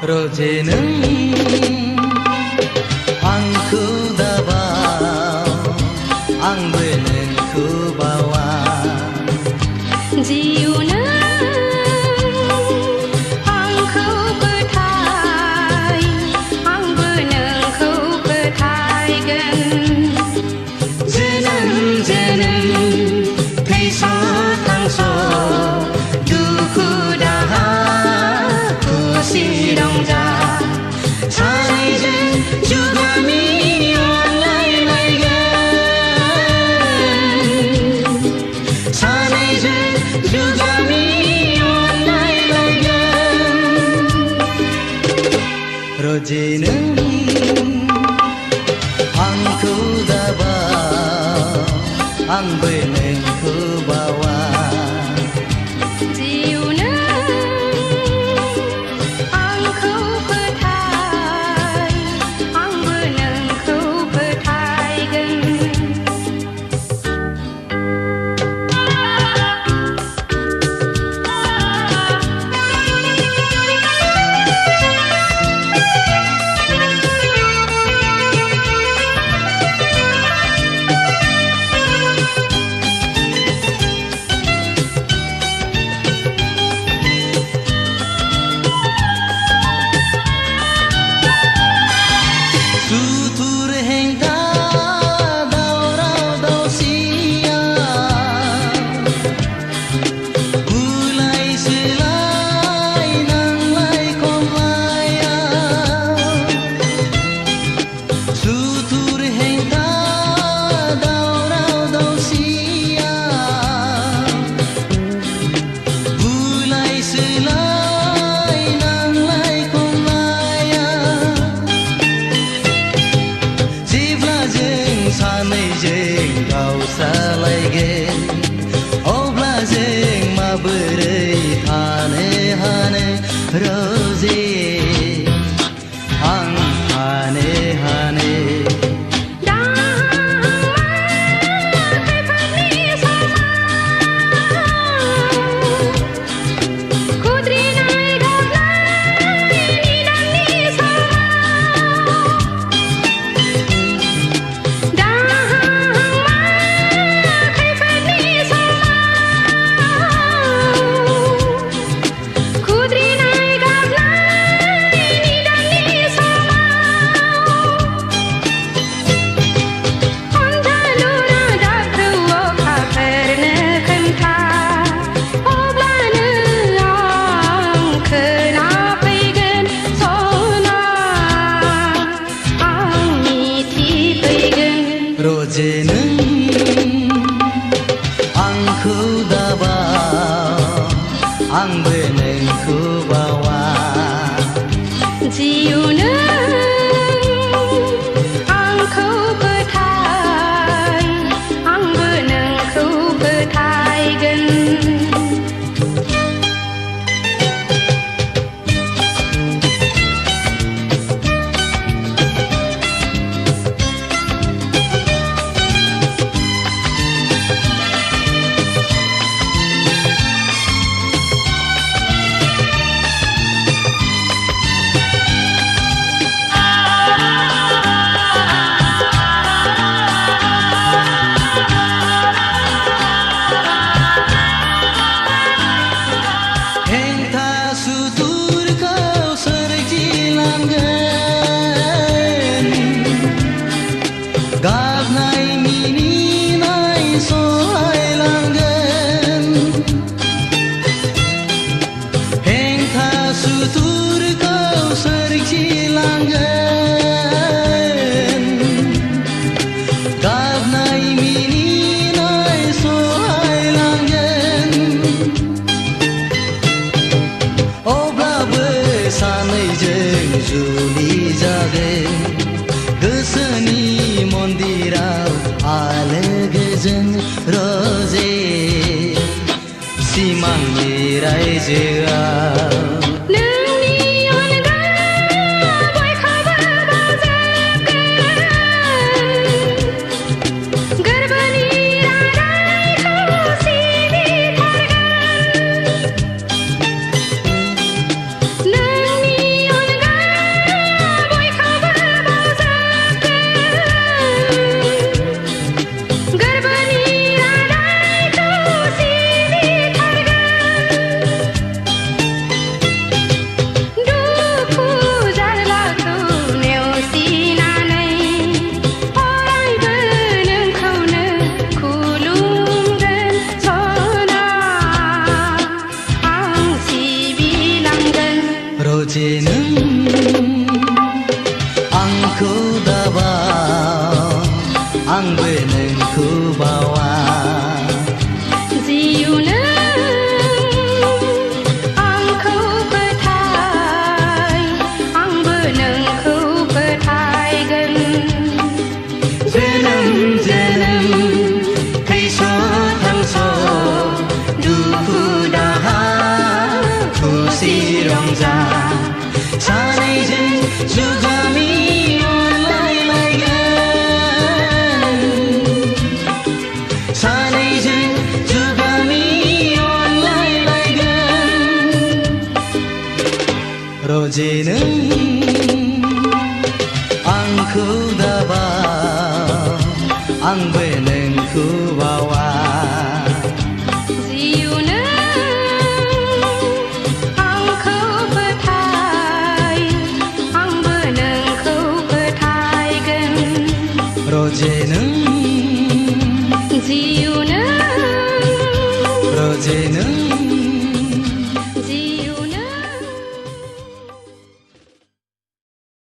Roje는 angku dabau, angbe nengku bawa. Jiuna angku petai, angbe nengku petai gen. Jeneng pisau tangso, duku daha kusi dongja. Sanejen juga mion lai gen. Sanejen juga mion lai gen. Rojenen angku dabau, angbe nengku bawa. Jiuna angku petai, angbe nengku petai gen. Tutur hengka daurau dau sia, bulai selai nang lai kom laya. Tutur hengka daurau dau sia, bulai selai nang lai kom laya. Jeng sanai jeng kau salai gen, obla jeng maberai hane hane roze, ang hane hane. Rojenen angku dabau, angbe nengku bawa. Jiuna angku petai, angbe nengku petai gen. Gagnai mini nai soai langgen, hengka sutur kau serci langgen. Gagnai mini nai soai langgen, obla besanai jeng juli jagen. Keseni mondirau alegejen roze, simang mirai jauh. Nang रजे नों आंखौ दाबाव आंबो नोंखौ बावा जिउ नों आंखौ फोथाय आंबो नोंखौ फोथायगोन जोनोम जोनोम थैस' थांस' दुखु दाहा खुसि रंजा सानैजों जुगामि अनलायलायगोन सानैजों जुगामि अनलायलायगोन रजे नों आंखौ दाबाव आंबो नोंखौ बावा जिउ नों आंखौ फोथाय आंबो नोंखौ फोथायगोन रजे नों